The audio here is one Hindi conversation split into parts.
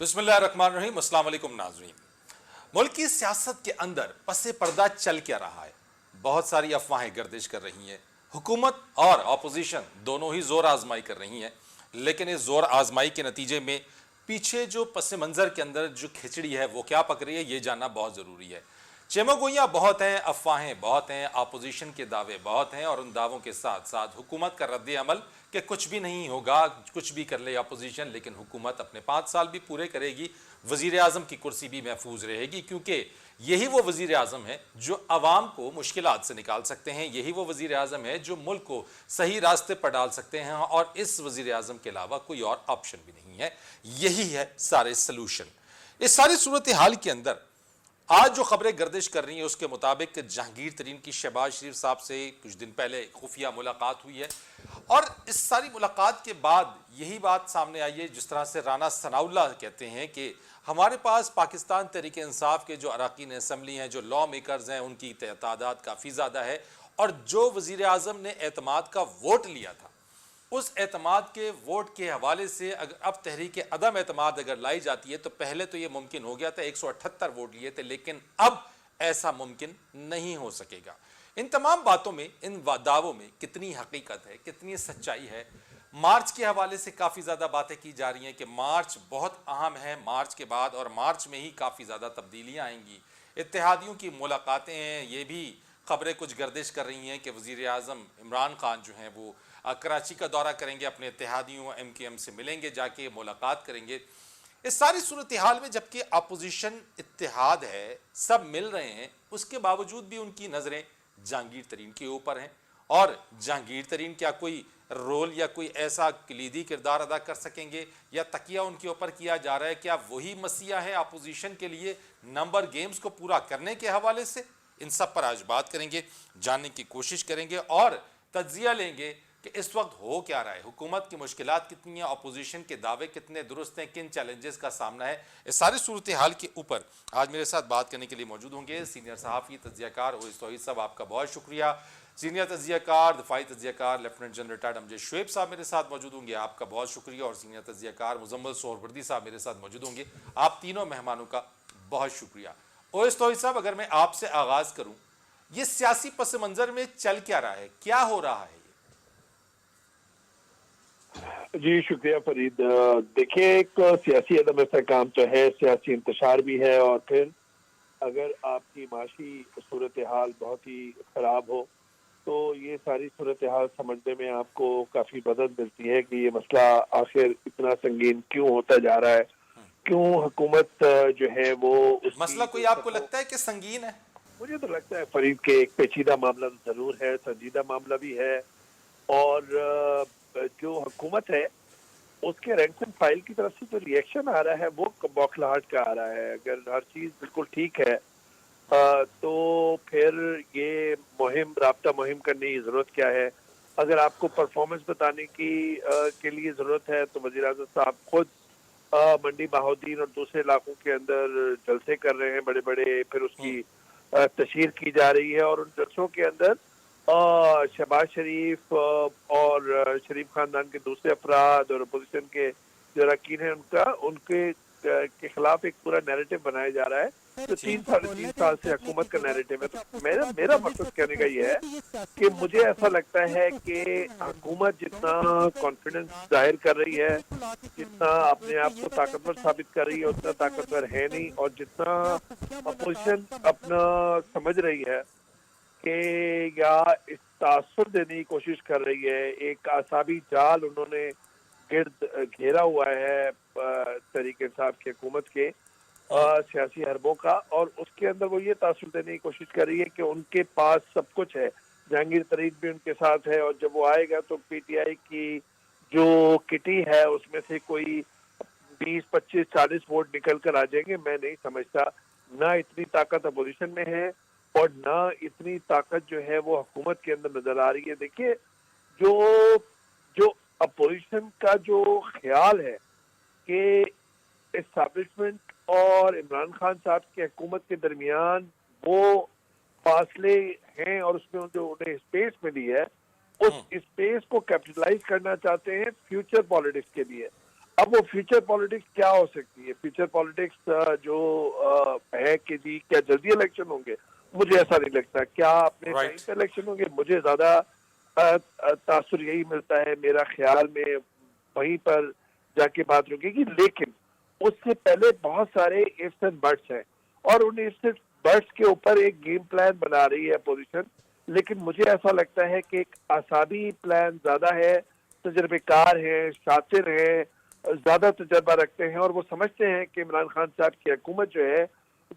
बिस्मिल्लाहिर्रहमानिर्रहीम। अस्सलाम वालेकुम नाज़रीन। मुल्क की सियासत के अंदर पसे पर्दा चल क्या रहा है? बहुत सारी अफवाहें गर्दिश कर रही हैं। हुकूमत और अपोजिशन दोनों ही जोर आजमाई कर रही हैं, लेकिन इस जोर आजमाई के नतीजे में पीछे जो पस मंज़र के अंदर जो खिचड़ी है वो क्या पक रही है, ये जानना बहुत ज़रूरी है। चेमोगोइयाँ बहुत हैं, अफवाहें बहुत हैं, अपोजिशन के दावे बहुत हैं और उन दावों के साथ साथ हुकूमत का रद्द अमल कि कुछ भी नहीं होगा, कुछ भी कर ले अपोजिशन, लेकिन हुकूमत अपने 5 साल भी पूरे करेगी, वजीर आज़म की कुर्सी भी महफूज रहेगी, क्योंकि यही वो वजीर आज़म है जो अवाम को मुश्किलात से निकाल सकते हैं, यही वो वजीर आज़म है जो मुल्क को सही रास्ते पर डाल सकते हैं और इस वजीर आज़म के अलावा कोई और ऑप्शन भी नहीं है। यही है सारे सलूशन। इस सारी सूरत हाल के अंदर आज जो खबरें गर्दिश कर रही हैं उसके मुताबिक जहांगीर तरीन की शहबाज शरीफ साहब से कुछ दिन पहले खुफिया मुलाकात हुई है और इस सारी मुलाकात के बाद यही बात सामने आई है, जिस तरह से राना सनाउल्लाह कहते हैं कि हमारे पास पाकिस्तान तहरीक इंसाफ के जो अरकान असम्बली हैं, जो लॉ मेकर्स हैं, उनकी तादाद काफ़ी ज़्यादा है और जो वज़ीर आज़म ने एतमाद का वोट लिया था उस एतमाद के वोट के हवाले से अगर अब तहरीक अदम एतमाद अगर लाई जाती है तो पहले तो ये मुमकिन हो गया था, 178 वोट लिए थे, लेकिन अब ऐसा मुमकिन नहीं हो सकेगा। इन तमाम बातों में, इन दावों में कितनी हकीकत है, कितनी सच्चाई है? मार्च के हवाले से काफ़ी ज़्यादा बातें की जा रही हैं कि मार्च बहुत अहम है, मार्च के बाद और मार्च में ही काफ़ी ज़्यादा तब्दीलियाँ आएंगी। इत्तेहादियों की मुलाकातें हैं, ये भी खबरें कुछ गर्दिश कर रही हैं कि वज़ीर आज़म इमरान खान जो हैं वो कराची का दौरा करेंगे, अपने इत्तेहादियों MKM से मिलेंगे, जाके मुलाकात करेंगे। इस सारी सूरत हाल में जबकि अपोजिशन इत्तेहाद है, सब मिल रहे हैं, उसके बावजूद भी उनकी नज़रें जहांगीर तरीन के ऊपर हैं और जहांगीर तरीन क्या कोई रोल या कोई ऐसा कलीदी किरदार अदा कर सकेंगे या तकिया उनके ऊपर किया जा रहा है? क्या वही मसीहा है अपोजिशन के लिए नंबर गेम्स को पूरा करने के हवाले से? इन सब पर आज बात करेंगे, जानने की कोशिश करेंगे और तज्जिया लेंगे कि इस वक्त हो क्या रहा है, हुकूमत की मुश्किलात कितनी है, अपोजिशन के दावे कितने दुरुस्त हैं, किन चैलेंजेस का सामना है। इस सारी सूरत हाल के ऊपर आज मेरे साथ बात करने के लिए मौजूद होंगे सीनियर सहाफ़ी तज्जियाकार ओवैस तौहीद साहब, आपका बहुत शुक्रिया। सीनियर तज्जियाकार, दफाई तज्जियाकार lieutenant general retired Amjad Shoaib साहब मेरे साथ मौजूद होंगे, आपका बहुत शुक्रिया। और सीनियर तज्जियाकार मुजम्मल सोहरवर्दी साहब मेरे साथ मौजूद होंगे, आप तीनों मेहमानों का बहुत शुक्रिया। ओवैस तौहीद साहब, अगर मैं आपसे आगाज़ करूँ, ये सियासी पस मंज़र में चल क्या रहा है, क्या हो रहा है? जी शुक्रिया फरीद। देखिए, एक सियासी अदम इस्तेहकाम तो है, सियासी इंतशार भी है, और फिर अगर आपकी माशी सूरत हाल बहुत ही खराब हो तो ये सारी सूरत हाल समझने में आपको काफ़ी मदद मिलती है कि ये मसला आखिर इतना संगीन क्यों होता जा रहा है, क्यों हुकूमत जो है वो मसला उसकी कोई जो आपको लगता है कि संगीन है? मुझे तो लगता है फरीद के एक पेचीदा मामला ज़रूर है, संजीदा मामला भी है। और जो हुकूमत है उसके रैंक एंड फाइल की तरफ से जो रिएक्शन आ रहा है वो बौखलाहट का आ रहा है। अगर हर चीज़ बिल्कुल ठीक है तो फिर ये मुहिम, राब्ता मुहिम करने की ज़रूरत क्या है? अगर आपको परफॉर्मेंस बताने की के लिए ज़रूरत है तो वज़ीर आज़म साहब खुद मंडी बहाउद्दीन और दूसरे इलाकों के अंदर जलसे कर रहे हैं बड़े-बड़े, फिर उसकी तशहीर की जा रही है और उन जलसों के अंदर शहबाज शरीफ और शरीफ खानदान के दूसरे अफराद और अपोजिशन के जो अरकान हैं उनके के खिलाफ एक पूरा नैरेटिव बनाया जा रहा है जो 3 साढ़े 3 साल से हुकूमत का नैरेटिव है। तो मेरा मेरा मकसद कहने का ये है कि मुझे ऐसा लगता है कि हुकूमत जितना कॉन्फिडेंस जाहिर कर रही है, जितना अपने आप को ताकतवर साबित कर रही है, उतना ताकतवर है नहीं, और जितना अपोजिशन अपना समझ रही है कि या इस तासुर देने की कोशिश कर रही है, एक आसाबी जाल उन्होंने गिर्द घेरा हुआ है तहरीक इंसाफ की हुकूमत के सियासी हरबों का, और उसके अंदर वो ये तासुर देने की कोशिश कर रही है कि उनके पास सब कुछ है। जहांगीर तरीन भी उनके साथ है और जब वो आएगा तो PTI की जो किटी है उसमें से कोई 20, 25, 40 वोट निकल कर आ जाएंगे। मैं नहीं समझता, ना इतनी ताकत अपोजिशन में है और ना इतनी ताकत जो है वो हुकूमत के अंदर नजर आ रही है। देखिए, जो जो अपोजिशन का जो ख्याल है कि एस्टैब्लिशमेंट और इमरान खान साहब की हुकूमत के दरमियान वो फासले हैं और उसमें जो उन्हें स्पेस मिली है, उस स्पेस को कैपिटलाइज करना चाहते हैं फ्यूचर पॉलिटिक्स के लिए। अब वो फ्यूचर पॉलिटिक्स क्या हो सकती है? फ्यूचर पॉलिटिक्स जो है कि जी क्या जल्दी इलेक्शन होंगे, मुझे ऐसा नहीं लगता। क्या अपने टाइम राइट। पे इलेक्शन होंगे? मुझे ज्यादा तासुर यही मिलता है, मेरा ख्याल में वहीं पर जाके बात रुकेगी। लेकिन उससे पहले बहुत सारे इफ्स एंड बट्स हैं, और उन इफ्स एंड बट्स के ऊपर एक गेम प्लान बना रही है अपोजिशन। लेकिन मुझे ऐसा लगता है कि एक आसानी प्लान ज्यादा है, तजर्बेकार हैं, शातिर हैं, ज्यादा तजर्बा रखते हैं, और वो समझते हैं कि इमरान खान साहब की हुकूमत जो है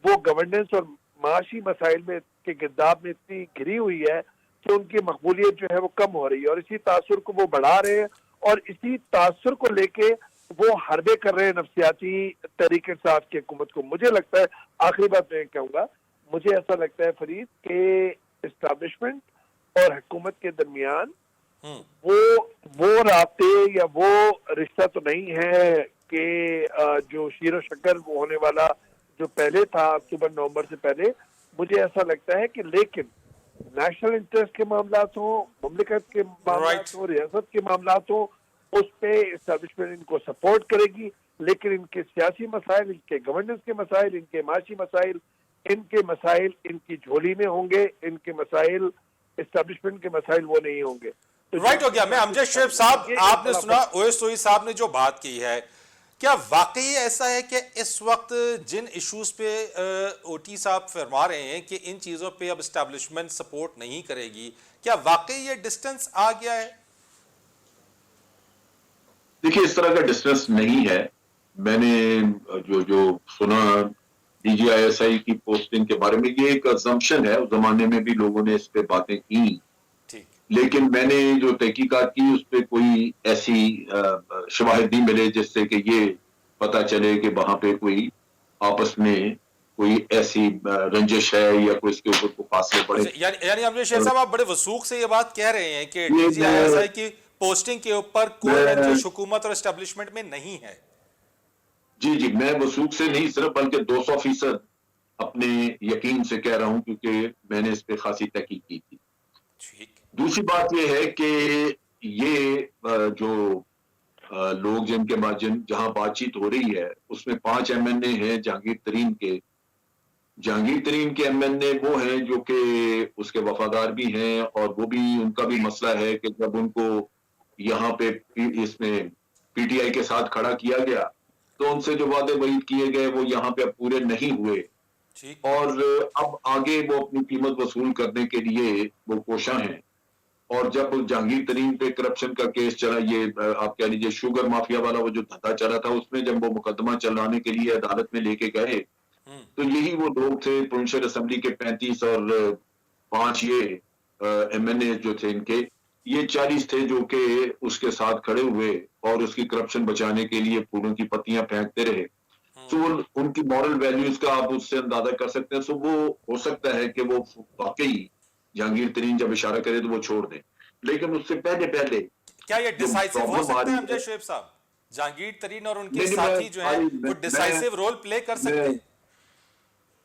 वो गवर्नेंस और माशी मसाइल में के गिरदाब में इतनी घिरी हुई है कि उनकी मकबूलियत जो है वो कम हो रही है, और इसी तासुर को वो बढ़ा रहे हैं, और इसी तासुर को लेके वो हरबे कर रहे हैं नफसियाती तरीके इंसाफ की हुकूमत को। मुझे लगता है, आखिरी बात मैं कहूंगा, मुझे ऐसा लगता है फरीद के इस्टेब्लिशमेंट और हुकूमत के दरमियान हम्म। वो रास्ते या वो रिश्ता तो नहीं है कि जो शीरो शक्कर वो होने वाला जो पहले था अक्टूबर नवंबर से पहले। मुझे ऐसा लगता है कि लेकिन नेशनल इंटरेस्ट के मामला हो, ममलिकत के मामला राइट। हो, रियासत के मामला हो, उस पे इस्टेब्लिशमेंट इनको सपोर्ट करेगी। लेकिन इनके सियासी मसाइल, इनके गवर्नेंस के मसाइल, इनके माशी मसाइल, इनकी झोली में होंगे। इनके मसाइल, इस्टेब्लिशमेंट के मसाइल वो नहीं होंगे। तो राइट हो गया। मैं अमजद शेख साहब, ये एक आपने बड़ा सुना ओएसओई साहब ने जो बात की है, क्या वाकई ऐसा है कि इस वक्त जिन इश्यूज पे ओटी साहब फरमा रहे हैं कि इन चीजों पे अब एस्टेब्लिशमेंट सपोर्ट नहीं करेगी, क्या वाकई ये डिस्टेंस आ गया है? देखिए, इस तरह का डिस्टेंस नहीं है। मैंने जो जो सुना डीजीआईएसआई की पोस्टिंग के बारे में, ये एक असम्पशन है। उस जमाने में भी लोगों ने इस पे बातें की, ठीक। लेकिन मैंने जो तहकीकात की उस पे कोई ऐसी शवाहिद नहीं मिले जिससे कि ये पता चले कि वहां पे कोई आपस में कोई ऐसी रंजिश है या कोई इसके ऊपर कोई फासले पड़े। अच्छा, यानी अमजद शेख और साहब, आप बड़े वसूख से ये बात कह रहे हैं कि ये डीजीआईएसआई की पोस्टिंग के ऊपर कोई मैं रंजिश हुकूमत और एस्टेब्लिशमेंट में नहीं है। जी जी, मैं वसूख से नहीं, सिर्फ बल्कि 200% अपने यकीन से कह रहा हूं, क्योंकि मैंने इस पे खासी तहकीक की थी। ठीक। दूसरी बात यह है कि ये जो लोग जिनके बाद जहां बातचीत हो रही है उसमें 5 एमएनए हैं जहांगीर तरीन के। जहांगीर तरीन के एमएनए वो हैं जो कि उसके वफादार भी हैं, और वो भी, उनका भी मसला है कि जब उनको यहाँ पे इसमें पीटीआई के साथ खड़ा किया गया तो उनसे जो वादे वईद किए गए वो यहाँ पे अब पूरे नहीं हुए, ठीक। और अब आगे वो अपनी कीमत वसूल करने के लिए वो कोशां हैं। और जब जहांगीर तरीन पे करप्शन का केस चला, ये आप कह लीजिए शुगर माफिया वाला वो जो धंधा चला था, उसमें जब वो मुकदमा चलाने के लिए अदालत में लेके गए, हम्म। तो यही वो लोग थे प्रोविंशियल असेंबली के 35 और 5 ये एमएनए जो थे इनके, ये 40 थे जो कि उसके साथ खड़े हुए और उसकी करप्शन बचाने के लिए फूलों की पत्तियां फेंकते रहे। तो उनकी मॉरल वैल्यूज का आप उससे अंदाजा कर सकते हैं। सो वो हो सकता है कि वो वाकई जहांगीर तरीन जब इशारा करे तो वो छोड़ दें, लेकिन उससे पहले पहले क्या ये जो डिसाइसिव हो प्रॉब्लम आ सकते हैं रही अमजद है। शेख साहब? जहांगीर तरीन और उनके नहीं नहीं, साथी जो हैं वो डिसाइसिव रोल प्ले कर सकते मैं हैं?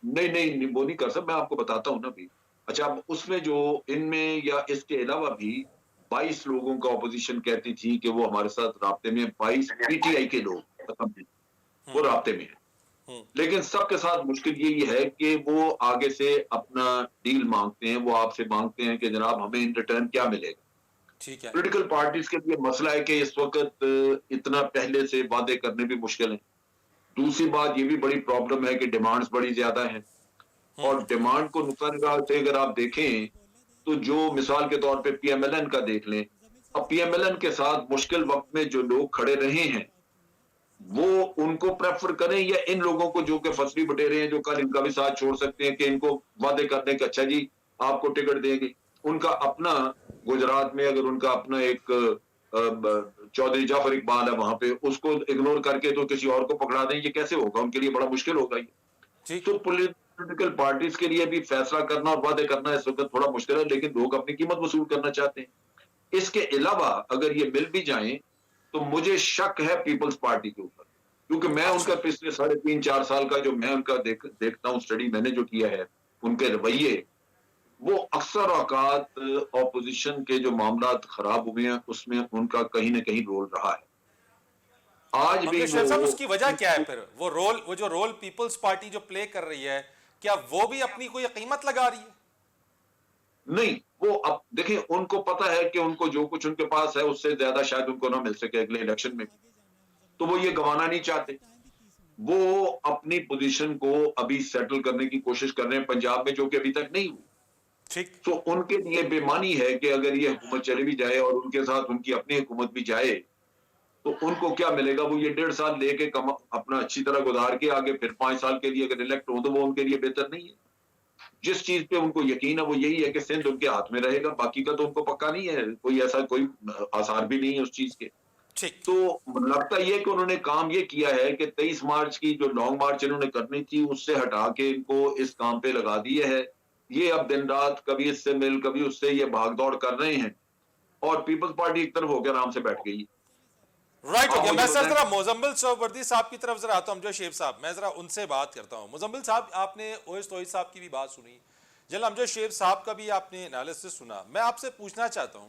नहीं नहीं, वो नहीं कर सकता। मैं आपको बताता हूँ ना भी। अच्छा, अब उसमें जो इनमें या इसके अलावा भी 22 लोगों का ऑपोजिशन कहती थी कि वो हमारे साथ राब्ते में, 22 पीटीआई के लोग वो राब्ते में है। हम्म। लेकिन सबके साथ मुश्किल यही है कि वो आगे से अपना डील मांगते हैं। वो आपसे मांगते हैं कि जनाब हमें इन रिटर्न क्या मिलेगा। ठीक है। पॉलिटिकल पार्टीज के लिए मसला है कि इस वक्त इतना पहले से वादे करने भी मुश्किल है। दूसरी बात ये भी बड़ी प्रॉब्लम है कि डिमांड्स बड़ी ज्यादा है, और डिमांड को नुकसान निगाह से अगर आप देखें तो जो मिसाल के तौर पे पीएमएलएन का देख लें, अब पीएमएलएन के साथ मुश्किल वक्त में जो लोग खड़े रहे हैं वो उनको प्रेफर करें, या इन लोगों को जो कि फसली बटेरे हैं जो कल इनका भी साथ छोड़ सकते हैं, कि इनको वादे कर दें कि अच्छा जी आपको टिकट देंगे। उनका अपना गुजरात में अगर उनका अपना एक चौधरी जाफर इकबाल है वहां पे, उसको इग्नोर करके तो किसी और को पकड़ा दें, ये कैसे होगा? उनके लिए बड़ा मुश्किल होगा ये। ठीक। तो पॉलिटिकल पार्टीज के लिए भी फैसला करना और वादे करना इस वक्त थोड़ा मुश्किल है, लेकिन लोग अपनी कीमत वसूल करना चाहते हैं। इसके अलावा अगर ये मिल भी जाएं तो मुझे शक है पीपल्स पार्टी के ऊपर, क्योंकि मैं उनका अच्छा। पिछले 3.5-4 साल का जो मैं उनका देखता हूं, स्टडी मैंने जो किया है, उनके रवैये, वो अक्सर औकात ऑपोजिशन के जो मामला खराब हुए हैं उसमें उनका कहीं ना कहीं रोल रहा है। आज भी मंगेश साहब, वो उसकी वजह क्या है फिर? वो जो रोल पीपल्स पार्टी जो प्ले कर रही है, क्या वो भी अपनी कोई कीमत लगा रही है? नहीं, वो अब देखिए, उनको पता है कि उनको जो कुछ उनके पास है उससे ज्यादा शायद उनको ना मिल सके अगले इलेक्शन में, तो वो ये गंवाना नहीं चाहते। वो अपनी पोजीशन को अभी सेटल करने की कोशिश कर रहे हैं पंजाब में, जो कि अभी तक नहीं हुई। ठीक। तो उनके लिए बेमानी है कि अगर ये हुकूमत चली भी जाए और उनके साथ उनकी अपनी हुकूमत भी जाए, तो उनको क्या मिलेगा? वो ये 1.5 साल लेके कम अपना अच्छी तरह गुजार के आगे फिर 5 साल के लिए अगर इलेक्ट हो तो वो उनके लिए बेहतर नहीं है। जिस चीज पे उनको यकीन है वो यही है कि सिंध उनके हाथ में रहेगा, बाकी का तो उनको पक्का नहीं है, कोई ऐसा कोई आसार भी नहीं है उस चीज के। ठीक। तो लगता ये कि उन्होंने काम ये किया है कि 23 मार्च की जो लॉन्ग मार्च इन्होंने करनी थी उससे हटा के इनको इस काम पे लगा दिए है। ये अब दिन रात कभी इससे मिल कभी उससे ये भाग दौड़ कर रहे हैं और पीपल्स पार्टी एक तरफ होकर आराम से बैठ गई। राइट, आप ओके। मुझे मैं सर बताएं। जरा मोजम्बिल सोहवर्दी साहब की तरफ जरा आता हूं। अमजद शेख साहब, मैं जरा उनसे बात करता हूं। मोजम्बिल साहब, आपने ओएस तोहिद साहब की भी बात सुनी, जनरल अमजद शेख साहब का भी आपने एनालिसिस सुना। मैं आपसे पूछना चाहता हूं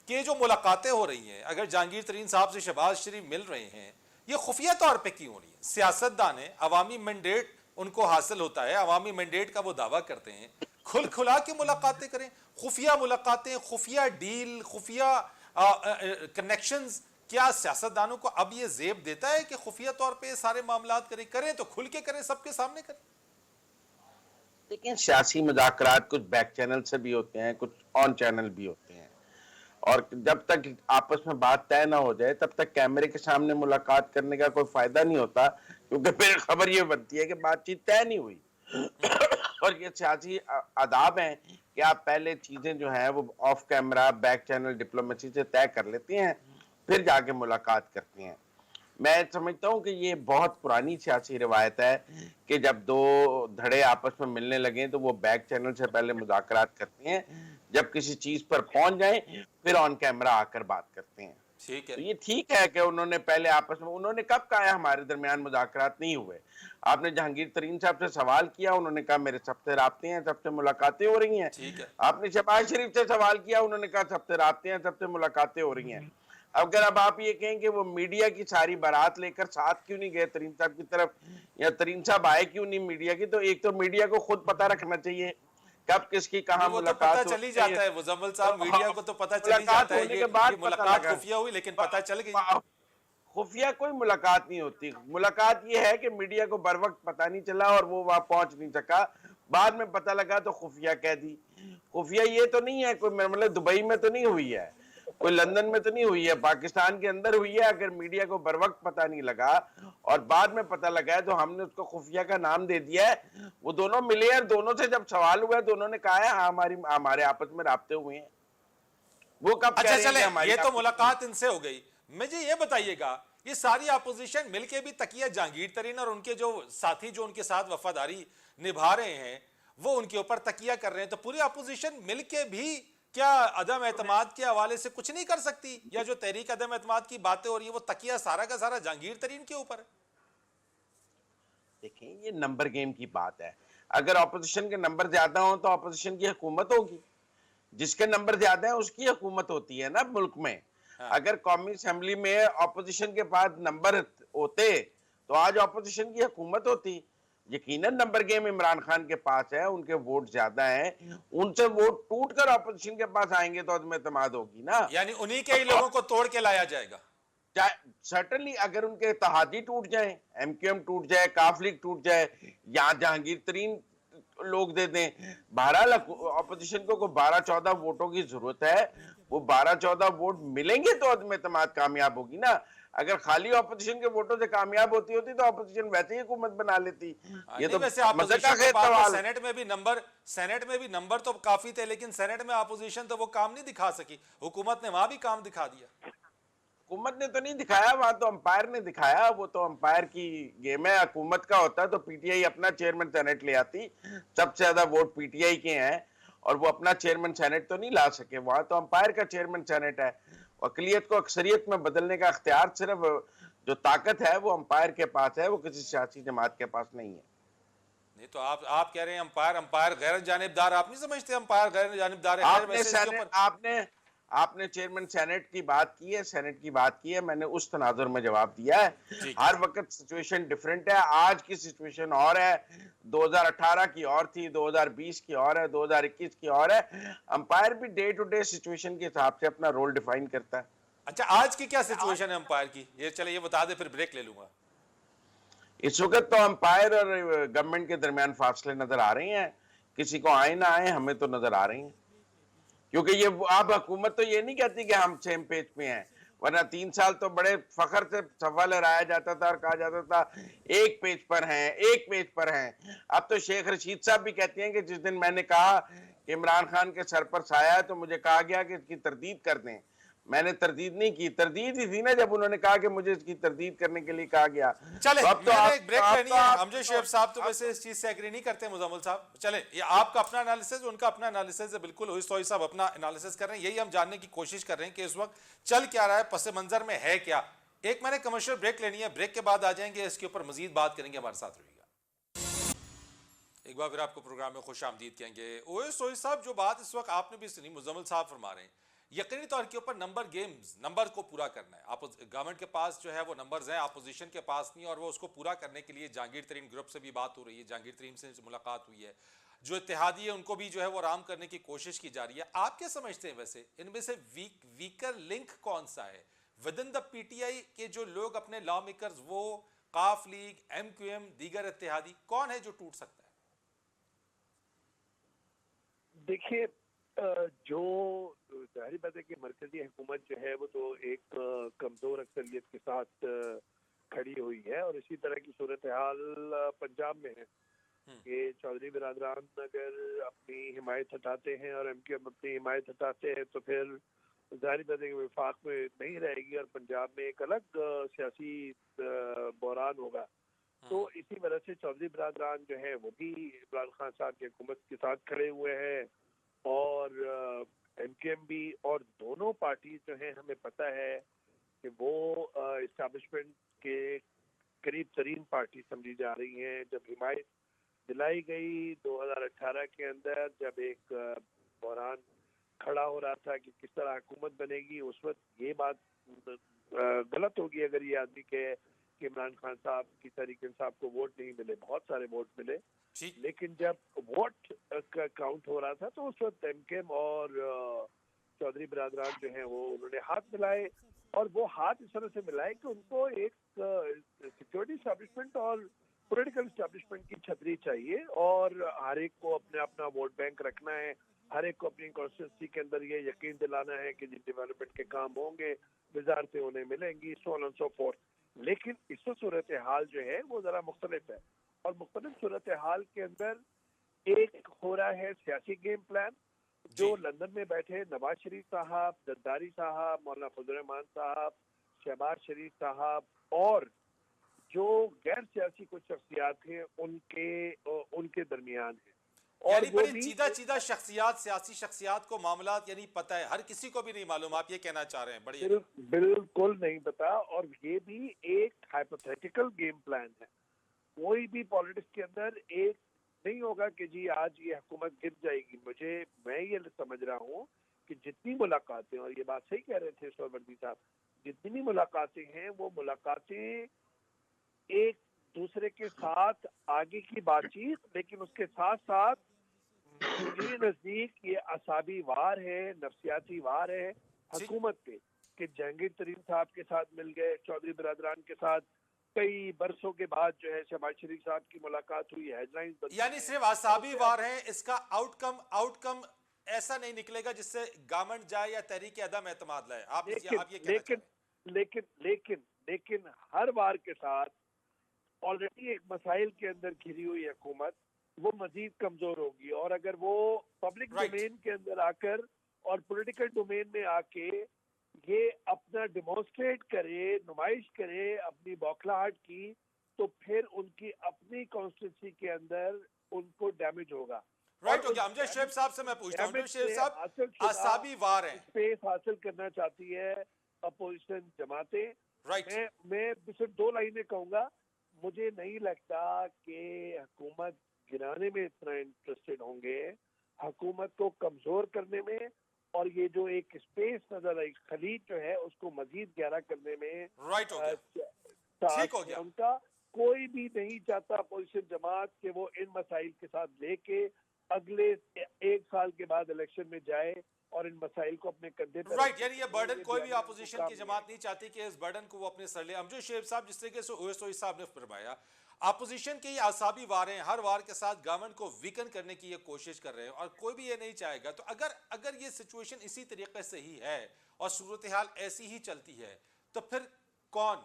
कि जो मुलाकातें हो रही हैं, अगर जहांगीर तरीन साहब से शहबाज शरीफ मिल रहे हैं, ये खुफिया तौर पे क्यों हो रही है? सियासतदान है, अवामी मैंडेट उनको हासिल होता है, अवामी मैंडेट का वो दावा करते हैं, खुल खुला के मुलाकातें करें। खुफिया मुलाकातें, खुफिया डील, खुफिया कनेक्शंस, क्या सियासतदानों को अब ये जेब देता है कि खुफिया तौर पे सारे मामलात करें तो खुल के करें, सबके सामने करें? लेकिन सियासी मुज़ाकरात कुछ बैक चैनल से भी होते हैं, कुछ ऑन चैनल भी होते हैं, और जब तक आपस में बात तय ना हो जाए तब तक कैमरे के सामने मुलाकात करने का कोई फायदा नहीं होता, क्योंकि फिर खबर ये बनती है कि बातचीत तय नहीं हुई। और ये सियासी आदाब हैं कि आप पहले चीजें जो है वो of camera back channel diplomacy से तय कर लेते हैं, फिर जाके मुलाकात करते हैं। मैं समझता हूँ कि ये बहुत पुरानी सियासी रिवायत है कि जब दो धड़े आपस में मिलने लगे तो वो बैक चैनल से पहले मुज़ाकरात करते हैं, जब किसी चीज पर पहुंच जाए फिर ऑन कैमरा आकर बात करते हैं। ठीक है। तो ये ठीक है कि उन्होंने पहले आपस में, उन्होंने कब कहा हमारे दरमियान मुज़ाकरात नहीं हुए? आपने जहांगीर तरीन साहब से सवाल किया, उन्होंने कहा मेरे सबसे राब्ते हैं, सबसे मुलाकातें हो रही हैं। ठीक है। आपने शहबाज शरीफ से सवाल किया, उन्होंने कहा सबसे राब्ते हैं, सबसे मुलाकातें हो रही हैं। अगर अब आप ये कहें कि वो मीडिया की सारी बारात लेकर साथ क्यों नहीं गए तरीन साहब की तरफ, या तरीन साहब आए क्यों नहीं मीडिया की, तो एक तो मीडिया को खुद पता रखना चाहिए कब किसकी कहाँ वो तो मुलाकात पता चल ही जाता है मुजम्मिल साहब, मीडिया को तो पता चल ही मुलाकात जाता है। होने ये के बाद ये पता मुलाकात लगा। खुफिया हुई लेकिन पता चल गई। खुफिया कोई मुलाकात नहीं होती। मुलाकात ये है कि मीडिया को बर वक्त पता नहीं चला और वो वहां पहुंच नहीं सका, बाद में पता लगा तो खुफिया कह दी। खुफिया ये तो नहीं है कोई, मतलब दुबई में तो नहीं हुई है, कोई लंदन में तो नहीं हुई है, पाकिस्तान के अंदर हुई है। अगर मीडिया को बर वक्त पता नहीं लगा और बाद में पता लगा है तो हमने उसको खुफिया का नाम दे दिया है। वो दोनों मिले और दोनों से जब सवाल हुआ दोनों ने कहा है हाँ हमारे आपस में राब्ते हुए हैं। वो कब कह अच्छा रहे हैं चले, कि हमारी ये तो आपस में- मुलाकात इनसे हो गई। मुझे ये बताइएगा, ये सारी अपोजिशन मिलके भी तकिया जहांगीर तरीन और उनके जो साथी जो उनके साथ वफादारी निभा रहे हैं वो उनके ऊपर तकिया कर रहे हैं, तो पूरी अपोजिशन मिलके भी क्या अदम एतमाद के हवाले से कुछ नहीं कर सकती? या जो तहरीक अदम एतमाद की बातें हो रही है वो तकिया सारा का सारा जहांगीर तरीन के ऊपर है? देखें, ये नंबर गेम की बात है। अगर ऑपोजिशन के नंबर ज्यादा हो तो ऑपोजिशन की हुकूमत होगी, जिसके नंबर ज्यादा है उसकी हुकूमत होती है ना मुल्क में। हाँ। अगर कौमी असेंबली में ऑपोजिशन के पास नंबर होते तो आज ऑपोजिशन की हुकूमत होती। यकीनन नंबर गेम इमरान खान के पास है, उनके वोट ज्यादा हैं, उनसे वोट टूट कर ऑपोजिशन के पास आएंगे तो अदम एतमाद होगी ना। यानी उन्हीं के ही लोगों को तोड़ के लाया जाएगा। सर्टनली अगर उनके इत्तेहादी टूट जाए, एमक्यूएम टूट जाए, काफ लीग टूट जाए, या जहांगीर तरीन लोग दे दें, बहरहाल ऑपोजिशन को 12-14 वोटों की जरूरत है। वो 12-14 वोट मिलेंगे तो अदम एतमाद कामयाब होगी ना। अगर खाली ऑपोजिशन के वोटों से कामयाब होती तो ऑपोजिशन वैसे ही हुकूमत बना लेती। ये तो वैसे मजे का ऑपोजिशन के पास सवाल। सेनेट में भी नंबर तो काफी थे, लेकिन सेनेट में ऑपोजिशन तो वो काम नहीं दिखा सकी। हुकूमत ने वहां भी काम दिखा दिया। हुकूमत ने तो नहीं दिखाया, वहां तो अंपायर ने दिखाया। वो तो अंपायर की गेम है। हुकूमत का होता तो पीटीआई अपना चेयरमैन सेनेट ले आती। सबसे ज्यादा वोट पीटीआई के हैं और वो अपना चेयरमैन सेनेट तो नहीं ला सके। वहां तो अंपायर का चेयरमैन सेनेट है। अकलियत को अक्सरियत में बदलने का अख्तियार, सिर्फ जो ताकत है वो अंपायर के पास है, वो किसी सियासी जमात के पास नहीं है। नहीं तो आप कह रहे हैं अंपायर गैर जानिबदार, आप नहीं समझते अंपायर गैर जानिबदार है? आपने आपने चेयरमैन सेनेट की बात की है, सेनेट की बात की है, मैंने उस तनाजुर में जवाब दिया है। जी। हर वक्त सिचुएशन डिफरेंट है, आज की सिचुएशन और है, 2018 की और थी, 2020 की और है, 2021 की और है। अंपायर भी डे टू डे सिचुएशन के हिसाब से अपना रोल डिफाइन करता है। अच्छा, आज की क्या सिचुएशन है अंपायर की, ये चले ये बता दे, फिर ब्रेक ले लूंगा। इस वक्त तो अंपायर और गवर्नमेंट के दरमियान फासले नजर आ रहे हैं, किसी को आए ना आए, हमें तो नजर आ रहे हैं। क्योंकि ये अब हुकूमत तो ये नहीं कहती कि हम सेम पेज पे हैं, वरना 3 साल तो बड़े फखर से सवाल लहराया जाता था और कहा जाता था एक पेज पर हैं, एक पेज पर हैं। अब तो शेख रशीद साहब भी कहते हैं कि जिस दिन मैंने कहा कि इमरान खान के सर पर साया है तो मुझे कहा गया कि इसकी तरदीद कर दें। मैंने तरदीद नहीं की, तरदीद ही थी ना जब उन्होंने कहा कि मुझे इसकी तरदीद करने के लिए कहा गया। चले तो अब तो मैंने एक ब्रेक लेनी है। आप अमजद शेख साहब तो वैसे इस चीज से एग्री नहीं करते, मुजम्मिल साहब। चले, ये आपका अपना एनालिसिस, उनका अपना एनालिसिस है, बिल्कुल हुई सोई साहब अपना एनालिसिस कर रहे हैं। यही हम जानने की कोशिश कर रहे हैं कि इस वक्त चल क्या रहा है, पस मंजर में है क्या। एक मैंने कमर्शियल ब्रेक लेनी है, ब्रेक के बाद आ जाएंगे, इसके ऊपर मजीद बात करेंगे। हमारे साथ रहिएगा। एक बार फिर आपको प्रोग्राम में खुश आमदीद कहेंगे। ओए सोई साहब, जो बात इस वक्त आपने भी सुनी, मुजम्मिल साहब फरमा रहे हैं, यकीनी तौर के ऊपर नंबर गेम्स, नंबर को पूरा करना है। आप गवर्नमेंट के पास जो है वो नंबर्स हैं, अपोजिशन के पास नहीं, और वो उसको पूरा करने के लिए जहांगीर तरीन ग्रुप से भी बात हो रही है, जहांगीर तरीन से मुलाकात हुई है, जो इत्तेहादी है उनको भी जो है वो आराम करने की कोशिश की जा रही है। आप क्या समझते हैं वैसे इनमें से वीकर लिंक कौन सा है विद इन द पीटीआई के? जो लोग अपने लॉ मेकर्स, वो काफ लीग, MQM, दीगर इत्तेहादी, कौन है जो टूट सकता है? देखिए, जो जाहिर बात है कि मरकजी हुकूमत जो है वो तो एक कमजोर अक्सरियत के साथ खड़ी हुई है, और इसी तरह की सूरत हाल पंजाब में है कि चौधरी बिरादरान अगर अपनी हिमायत हटाते हैं और MQM अपनी हिमायत हटाते हैं तो फिर जाहिर बात है कि विफाक में नहीं रहेगी और पंजाब में एक अलग सियासी बहरान होगा। तो इसी वजह से चौधरी बिरादरान जो है वो भी इमरान खान साहब की हुकूमत के साथ खड़े हुए हैं, और MQM भी, और दोनों पार्टी जो है हमें पता है कि वो इस्टेब्लिशमेंट के करीब तरीन पार्टी समझी जा रही हैं। जब हिमायत दिलाई गई 2018 के अंदर, जब एक बहरान खड़ा हो रहा था कि किस तरह हुकूमत बनेगी, उस वक्त ये बात गलत होगी अगर ये आदमी कहे कि इमरान खान साहब की तहरीक इंसाफ को वोट नहीं मिले। बहुत सारे वोट मिले, लेकिन जब वोट का काउंट हो रहा था तो उस वक्त MQM और चौधरी बिरादरान जो है वो उन्होंने हाथ मिलाए, और वो हाथ इस तरह से मिलाए कि उनको एक सिक्योरिटी एस्टेब्लिशमेंट और पॉलिटिकल एस्टेब्लिशमेंट की छतरी चाहिए, और हर एक को अपने अपना वोट बैंक रखना है, हर एक को अपनी कॉन्स्टिट्यूंसी के अंदर ये यकीन दिलाना है कि जिन डेवलपमेंट के काम होंगे वजारतें उन्हें मिलेंगी, so on and so fourth. लेकिन इस सूरत हाल जो है वो जरा मुख्तलिफ है, और मुख्तलिफ सूरत हाल के अंदर एक हो रहा है सियासी गेम प्लान, जो लंदन में बैठे नवाज शरीफ साहब, जरदारी साहब, मौलाना फजल रहमान साहब, शहबाज शरीफ साहब और जो गैर सियासी कुछ शख्सियात हैं उनके दरमियान है। और यानी बड़ी चीदा शख्सियात, सियासी शख्सियात को मामलात यानी पता है, हर किसी को भी नहीं मालूम, आप ये कहना चाह रहे हैं? बड़ी बिल्कुल नहीं पता, और ये भी एक हाइपोथेटिकल गेम प्लान है। कोई भी पॉलिटिक्स के अंदर एक नहीं होगा कि जी आज ये हुकूमत गिर जाएगी। मैं ये समझ रहा हूँ कि जितनी मुलाकातें, और ये बात सही कह रहे थे सोहवर्दी साहब, जितनी मुलाकातें हैं वो मुलाकातें एक दूसरे के साथ आगे की बातचीत, लेकिन उसके साथ साथ मेरे नजदीक ये असाबी वार है, नफसियाती वार है हुकूमत पे, कि जहांगीर तरीन साहब के साथ मिल गए, चौधरी बिरादरान के साथ कई बरसों के बाद जो है शहबाज शरीफ साहब की मुलाकात हुई, हेडलाइंस यानी सिर्फ असाबी वार है, इसका आउटकम ऐसा नहीं निकलेगा जिससे गवर्नमेंट जाए या तहरीक अदम एतमाद लाए। आप ये कहना चाह रहे हैं? लेकिन हर बार के साथ ऑलरेडी एक मसाइल के अंदर घिरी हुई हुकूमत वो मजीद कमजोर होगी, और अगर वो पब्लिक डोमेन के अंदर आकर और पॉलिटिकल डोमेन में आके ये अपना डिमॉन्स्ट्रेट करे, नुमाइश करे अपनी बौखलाहट की, तो फिर उनकी अपनी कॉन्स्टिट्यूंसी के अंदर उनको डैमेज होगा। राइट हो गया। अमजद शेख साहब से मैं पूछता हूं, अमजद शेख साहब, असाबी वार है, स्पेस हासिल करना चाहती है अपोजिशन जमातें। राइट, मैं सिर्फ 2 लाइनें कहूंगा। मुझे नहीं लगता कि हुकूमत गिराने में इतना इंटरेस्टेड होंगे, हुकूमत को कमजोर करने में और ये जो एक स्पेस नजर आई, खलीज जो है उसको मजीद गहरा करने में राइट हो गया, ठीक हो गया। उनका कोई भी नहीं चाहता अपोजिशन जमात कि वो इन मसाइल के साथ लेके अगले 1 साल के बाद इलेक्शन में जाए और इन मसाइल को अपने कंधे पर राइट, यानी ये बर्डन कोई भी अपोजिशन की जमात नहीं चाहती कि इस बर्डन को वो अपने सर ले। अमजद शेख साहब, जिस तरीके से ओवैसी साहब ने फरमाया, अपोजिशन के ये आसाबी वार हैं, हर वार के साथ गवर्नमेंट को वीकन करने की ये कोशिश कर रहे हैं और कोई भी ये नहीं चाहेगा। तो अगर ये सिचुएशन इसी तरीके से ही है और सूरत हाल ऐसी ही चलती है, तो फिर कौन,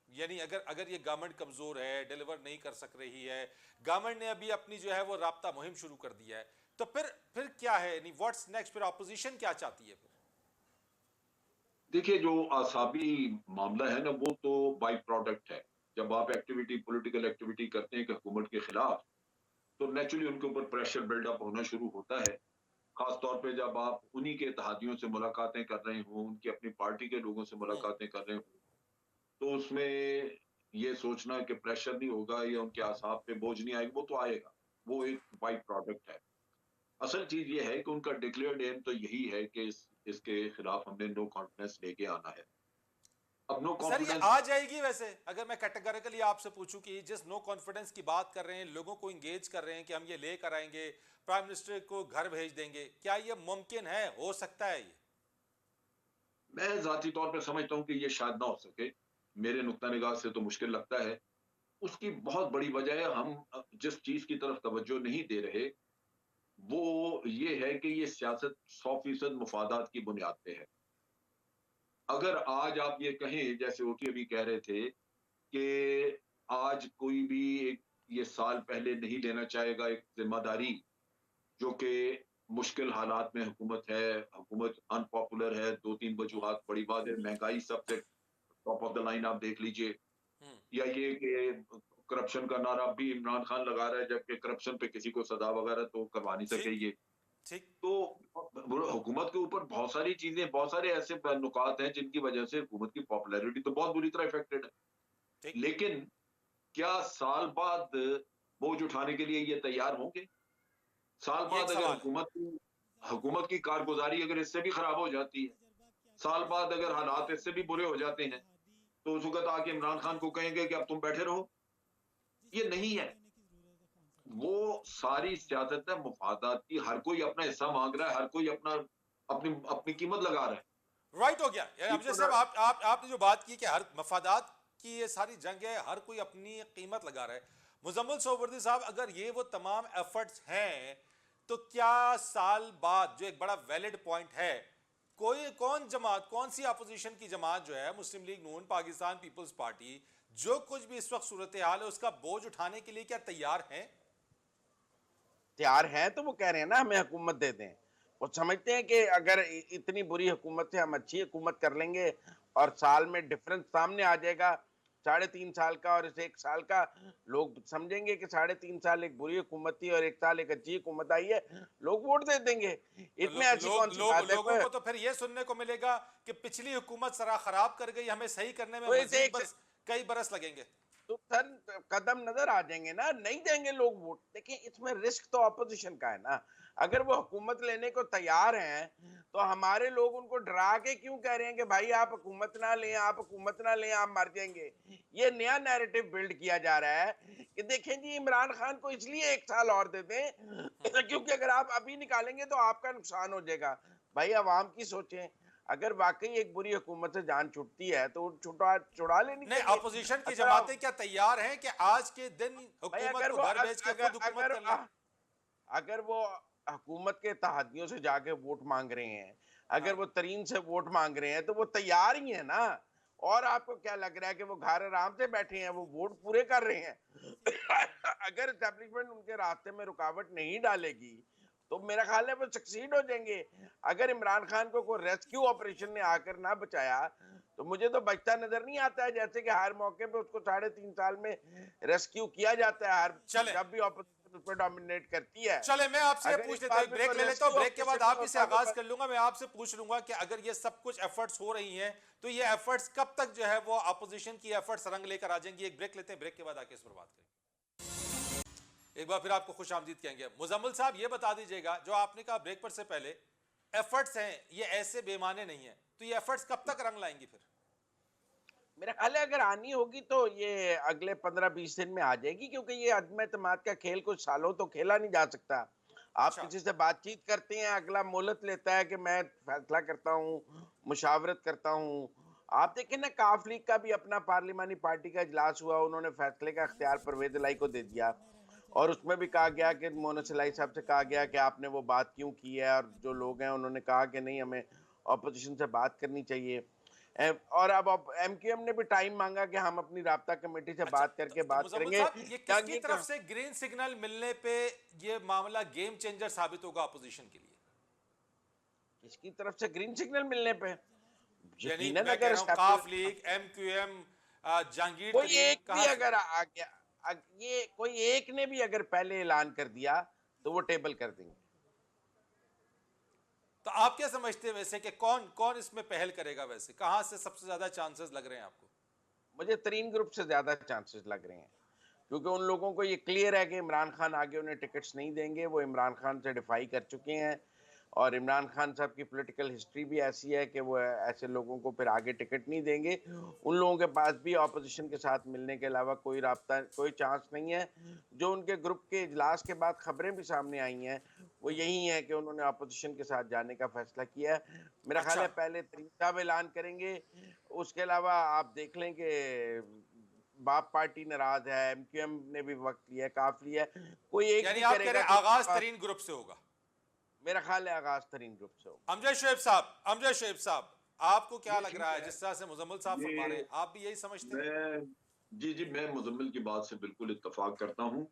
यानी अगर ये गवर्नमेंट कमजोर है, डिलीवर नहीं कर सक रही है, गवर्नमेंट ने अभी अपनी जो है वो राब्ता मुहिम शुरू कर दिया है, तो फिर क्या है, यानी व्हाट्स नेक्स्ट, फिर अपोजिशन क्या चाहती है फिर? देखिए, जो आसाबी मामला है ना, वो तो बाई प्रोडक्ट है। जब आप पॉलिटिकल एक्टिविटी करते हैं हुकूमत के खिलाफ, तो नेचुरली उनके ऊपर प्रेशर बिल्डअप होना शुरू होता है। खास तौर पे जब आप उन्हीं के इत्तेहादियों से मुलाकातें कर रहे हों, उनकी अपनी पार्टी के लोगों से मुलाकातें कर रहे हों, तो उसमें ये सोचना कि प्रेशर नहीं होगा या उनके आसाब पे बोझ नहीं आएगा, वो तो आएगा। वो एक बाई प्रोडक्ट है। असल चीज ये है कि उनका डिक्लेयर्ड एम तो यही है कि इसके खिलाफ हमने नो कॉन्फिडेंस लेके आना है। अब नो सर ये कॉन्फिडेंस आ जाएगी वैसे, अगर मैं कैटेगोरिकली आपसे पूछूं कि जिस नो कॉन्फिडेंस की बात कर रहे हैं, लोगों को इंगेज कर रहे हैं कि हम ये लेकर आएंगे, प्राइम मिनिस्टर को घर भेज देंगे, क्या ये मुमकिन है, हो सकता है ये? मैं जाती तौर पे समझता हूं कि ये शायद ना हो सके। मेरे नुक्ता निगाह से तो मुश्किल लगता है। उसकी बहुत बड़ी वजह है, हम जिस चीज की तरफ तवज्जो नहीं दे रहे, वो ये है कि ये सियासत 100% मुफादात की बुनियाद पे है। अगर आज आप ये कहें, जैसे ओटी अभी कह रहे थे कि आज कोई भी एक ये साल पहले नहीं लेना चाहेगा एक जिम्मेदारी, जो कि मुश्किल हालात में हुकूमत है, हुकूमत अनपॉपुलर है, 2-3 वजूहात, बड़ी बात है महंगाई सबसे टॉप ऑफ द लाइन आप देख लीजिए, या ये कि करप्शन का नारा भी इमरान खान लगा रहा है, जबकि करप्शन पे किसी को सजा वगैरह तो करवा नहीं सके ये। ठीक, तो हुकूमत के ऊपर बहुत सारी चीजें, बहुत सारे ऐसे नुकात हैं जिनकी वजह से हुकूमत की पॉपुलैरिटी तो बहुत बुरी तरह इफेक्टेड है। ठीक, लेकिन क्या साल बाद बोझ उठाने के लिए ये तैयार होंगे? साल ये बाद एक अगर सवाल है। हुकूमत की कारगुजारी अगर इससे भी खराब हो जाती है, साल बाद अगर हालात इससे भी बुरे हो जाते हैं, तो उस वक्त आके इमरान खान को कहेंगे कि अब तुम बैठे रहो? ये नहीं है। वो सारी सियासत है मुफादात की। हर कोई अपना हिस्सा मांग रहा है, हर कोई अपना अपनी अपनी कीमत लगा रहा है। राइट हो गया। यानी अमजद साहब, आपने जो बात की कि हर मफादात की ये सारी जंग है, हर कोई अपनी कीमत लगा रहा है। मुजम्मिल सोहवर्दी साहब, अगर ये वो तमाम एफर्ट्स हैं, तो क्या साल बाद, जो एक बड़ा वैलिड पॉइंट है, कौन जमात, कौन सी अपोजिशन की जमात जो है, मुस्लिम लीग नून, पाकिस्तान पीपल्स पार्टी, जो कुछ भी इस वक्त सूरत हाल है उसका बोझ उठाने के लिए क्या तैयार हैं? तैयार हैं, तो वो कह रहे हैं ना हमें हुकूमत दे दें। वो समझते हैं कि अगर इतनी बुरी हुकूमत से हम अच्छी हुकूमत कर लेंगे और साल में डिफरेंस सामने आ जाएगा 3.5 साल का और इस 1 साल का, लोग समझेंगे कि 3.5 साल एक बुरी हुकूमत थी और 1 साल एक अच्छी हुकूमत आई है, लोग वोट दे देंगे। इसमें ऐसी कौन सी बात है? लोगों को तो फिर ये सुनने को मिलेगा कि पिछली हुकूमत सरा खराब कर गई, हमें सही करने में कई बरस लगेंगे। तो सर कदम नजर आ जाएंगे ना, नहीं देंगे लोग वोट। देखिए, इसमें रिस्क तो ऑपोजिशन का है ना। अगर वो हुकूमत लेने को तैयार हैं, तो हमारे लोग उनको डरा के क्यों कह रहे हैं कि भाई आप हुकूमत ना लें, आप हुकूमत ना लें, आप मर जाएंगे? ये नया नैरेटिव बिल्ड किया जा रहा है कि देखें जी, इमरान खान को इसलिए 1 साल और दे दें क्योंकि अगर आप अभी निकालेंगे तो आपका नुकसान हो जाएगा। भाई अवाम की सोचें, अगर वाकई एक बुरी हुकूमत से जान छुटती है तो छुड़ा लेनी नहीं, चाहिए। अपोजिशन की जमातें क्या तैयार हैं कि आज के दिन हुकूमत को घर भेज के खुद हुकूमत कर लें? अगर वो हुकूमत के इत्तेहादियों से जाके वोट मांग रहे हैं, अगर वो तरीन से वोट मांग रहे हैं, तो वो तैयार ही है ना। और आपको क्या लग रहा है कि वो घर आराम से बैठे हैं, वो वोट पूरे कर रहे हैं? अगर एस्टेब्लिशमेंट उनके रास्ते में रुकावट नहीं डालेगी तो मेरा ख्याल है वो सक्सीड हो जाएंगे। अगर इमरान खान को कोई रेस्क्यू ऑपरेशन ने आकर ना बचाया, तो मुझे तो बचता नजर नहीं आता है। जैसे कि हर मौके पे उसको 3.5 साल में रेस्क्यू किया जाता है, हर जब भी ऑपोजिशन उस पर डोमिनेट करती है। चले, मैं आपसे पूछ लेता हूं, ब्रेक ले लेता हूं, ब्रेक के बाद आप ही से आगाज कर लूंगा। मैं आपसे पूछ लूंगा कि अगर ये सब कुछ एफर्ट्स हो रही हैं, तो ये एफर्ट्स कब तक जो है वो अपोजिशन की एफर्ट्स रंग लेकर आ जाएंगी? एक ब्रेक लेते हैं, ब्रेक के बाद आके इस पर बात करेंगे। एक बार फिर आपको खुश आमदीद कहेंगे। मुजम्मिल साहब, ये बता दीजिएगा, जो आपने कहा ब्रेक पर से पहले एफर्ट्स हैं ये ऐसे बेमाने नहीं है, तो ये एफर्ट्स कब तक रंग लाएंगी फिर? मेरा ख्याल है अगर आनी होगी तो ये अगले 15-20 दिन में आ जाएगी, क्योंकि ये अदम एतमाद का खेल कुछ सालों तो खेला नहीं जा सकता। आप अच्छा। किसी से बातचीत करते हैं, अगला मोहलत लेता है कि मैं फैसला करता हूँ, मुशावरत करता हूँ। आप देखें ना, काफ लीग का भी अपना पार्लिमानी पार्टी का इजलास हुआ, उन्होंने फैसले का इख्तियार परवेज इलाही को दे दिया और उसमें भी कहा गया कि मोनस इलाही साहब से कहा गया कि आपने वो बात क्यों की है, और जो लोग हैं उन्होंने कहा कि नहीं, हमें ऑपोजिशन से बात करनी चाहिए। और अब एमक्यूएम ने भी टाइम मांगा कि हम अपनी राब्ता कमेटी से अच्छा, बात करके तो बात मुजम्मिल करेंगे। साहब, ये किसकी जहांगीर तरफ का से ग्रीन सिग्नल मिलने पे ये मामला गेम चेंजर साबित होगा अपोजिशन के लिए? किसकी तरफ से ग्रीन सिग्नल मिलने पे यानी यकीनन मैं कह अगर रहा हूं काफ लीग, एमक्यूएम, जहांगीर कोई तरीन, एक भी कहां से? अगर आ गया, ये कोई एक ने भी अगर पहले ऐलान कर दिया तो वो टेबल कर देंगे। तो आप क्या समझते हैं वैसे कि कौन कौन इसमें पहल करेगा? वैसे कहां से सबसे ज्यादा चांसेस लग रहे हैं आपको? मुझे तरीन ग्रुप से ज्यादा चांसेस लग रहे हैं, क्योंकि उन लोगों को ये क्लियर है कि इमरान खान आगे उन्हें टिकट्स नहीं देंगे। वो इमरान खान से डिफाई कर चुके हैं और इमरान खान साहब की पॉलिटिकल हिस्ट्री भी ऐसी है कि वो ऐसे लोगों को फिर आगे टिकट नहीं देंगे। उन लोगों के पास भी ऑपोजिशन के साथ मिलने के अलावा कोई राब्ता, कोई चांस नहीं है। जो उनके ग्रुप के इजलास के बाद खबरें भी सामने आई हैं, वो यही है कि उन्होंने ऑपोजिशन के साथ जाने का फैसला किया है। मेरा ख्याल अच्छा, है पहले तरीन साहब ऐलान करेंगे, उसके अलावा आप देख लें कि बाप पार्टी नाराज है, एमक्यूएम ने भी वक्त लिया है, काफ लिया है, कोई एक यानी भी आप कह रहे करेगा हैं तो आगाज तरीन ग्रुप से होगा? मेरा ख्याल है आगाज तरीन ग्रुप से होगा। अमजद शुएब साहब, आपको क्या जी लग जी रहा है जिस तरह से मुजम्मिल साहब फरमा रहे ये हैं, आप भी यही समझते हैं? मैं जी जी मैं मुजम्मिल की बात से बिल्कुल इत्तेफाक करता हूँ,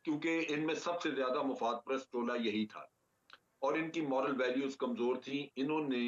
क्योंकि इनमें सबसे ज्यादा मुफाद परस्त टोला यही था और इनकी मॉरल वैल्यूज कमजोर थी। इन्होंने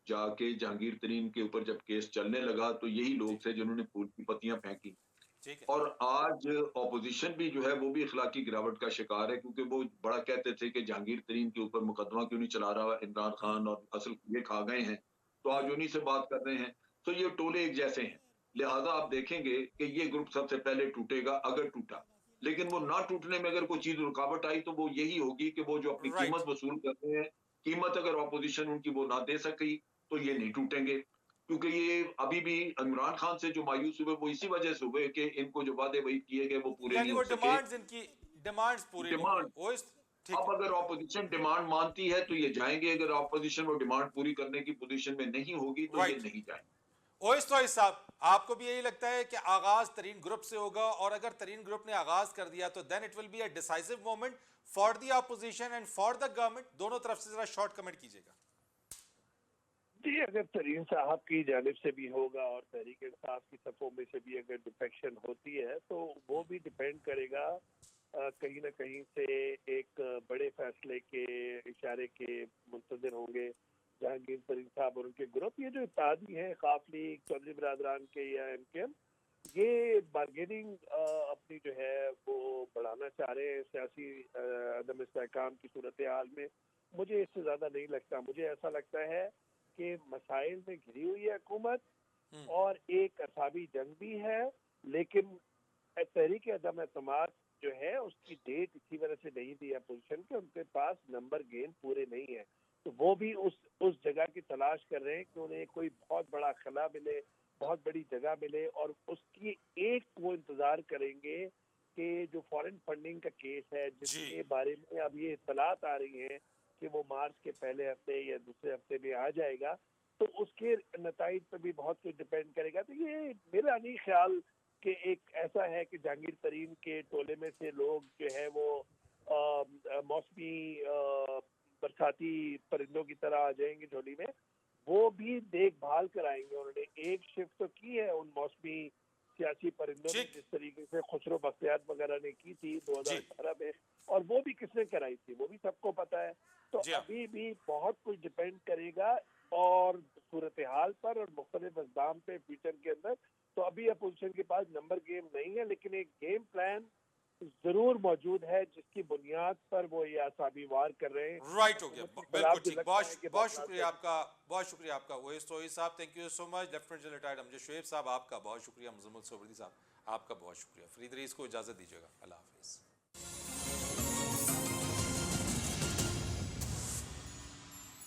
जाके जहांगीर तरीन के ऊपर जब केस चलने लगा तो यही जी, लोग थे जिन्होंने फूल की पत्तियां फेंकी। ठीक है। और आज ऑपोजिशन भी जो है वो भी अखलाकी गिरावट का शिकार है, क्योंकि वो बड़ा कहते थे कि जहांगीर तरीन के ऊपर मुकदमा क्यों नहीं चला रहा इमरान खान, और असल ये खा गए हैं, तो आज उन्हीं से बात कर रहे हैं। तो ये टोले एक जैसे हैं, लिहाजा आप देखेंगे कि ये ग्रुप सबसे पहले टूटेगा अगर टूटा। लेकिन वो ना टूटने में अगर कोई चीज रुकावट आई तो वो यही होगी कि वो जो अपनी राइट। कीमत वसूल करते हैं, कीमत अगर ऑपोजिशन उनकी वो ना दे सकी तो ये नहीं टूटेंगे। क्योंकि ये अभी भी इमरान खान से जो मायूस हुए वो इसी वजह से हुए कि इनको जो वादे वही किए गए वो पूरे यानी नहीं वो हो सके। डिमांड्स, इनकी डिमांड्स पूरी नहीं हुई डिमांड, वो इस। ठीक अब है। अगर ऑपोजिशन डिमांड मानती है तो ये जाएंगे, अगर ऑपोजिशन वो डिमांड पूरी करने की पोजीशन में नहीं होगी तो ये राइट। नहीं जाएंगे। ओइस तो साहब, आपको भी यही लगता है कि आगाज तरीन ग्रुप से होगा, और अगर तरीन ग्रुप ने आगाज कर दिया तो then it will be a decisive moment for the opposition and for the government? दोनों तरफ से जरा शॉर्ट कमेंट कीजिएगा। जी, अगर तरीन साहब की जानिब से भी होगा और तहरीक इंसाफ की सफ़ों में से भी अगर डिफेक्शन होती है तो वो भी डिपेंड करेगा कहीं ना कहीं से एक बड़े फैसले के इशारे के मुंतजर होंगे जहांगीर तरीन साहब और उनके ग्रुप। ये जो इत्तेहादी हैं काफ लीग, चौधरी बरादरान के या एमकेएम, ये बारगेनिंग अपनी जो है वो बढ़ाना चाह रहे हैं सियासी अदम इस्तेहकाम की सूरत हाल में। मुझे इससे ज्यादा नहीं लगता। मुझे ऐसा लगता है कि मसाइल में घिरी हुई है हुकूमत और एक असाबी जंग भी है, लेकिन तहरीक अदम एतमाद जो है उसकी डेट इसी वजह से नहीं दी है अपोजिशन के, उनके पास नंबर गेन पूरे नहीं है। तो वो भी उस जगह की तलाश कर रहे हैं कि उन्हें कोई बहुत बड़ा खला मिले, बहुत बड़ी जगह मिले, और उसकी एक वो इंतजार करेंगे कि जो फॉरेन फंडिंग का केस है जी। जिसके बारे में अब ये इत्तलात आ रही हैं कि वो मार्च के पहले हफ्ते या दूसरे हफ्ते में आ जाएगा, तो उसके नताइज पर भी बहुत कुछ डिपेंड करेगा। तो ये मेरा नहीं ख्याल कि एक ऐसा है कि जहांगीर तरीन के टोले में से लोग जो है वो मौसमी बरसाती परिंदों की तरह आ जाएंगे झोली में। वो भी देखभाल कराएंगे। उन्होंने एक शिफ्ट तो की है उन मौसमी सियासी परिंदों ने, ठीक। जिस तरीके से खुसरो बख्तियार वगैरह ने की थी जी। 2018 में, और वो भी किसने कराई थी वो भी सबको पता है। तो जी हाँ। अभी भी बहुत कुछ डिपेंड करेगा और सूरत हाल पर और मुख्तलिफ अक़दाम पे फ्यूचर के अंदर। तो अभी अपोजिशन के पास नंबर गेम नहीं है, लेकिन एक गेम प्लान जरूर मौजूद है जिसकी बुनियाद पर वो ये असाबी वार कर रहे हैं। राइट हो गया, बिल्कुल ठीक। बहुत बहुत शुक्रिया है। आपका, बहुत शुक्रिया आपका ओएस तोई साहब, thank you so much. Lieutenant general retired Amjad Shoaib साहब, आपका बहुत शुक्रिया। मुजम्मिल सोबरदी साहब, आपका बहुत शुक्रिया। फरीद रईस को इजाजत दीजिएगा। अल्लाह हाफिज़।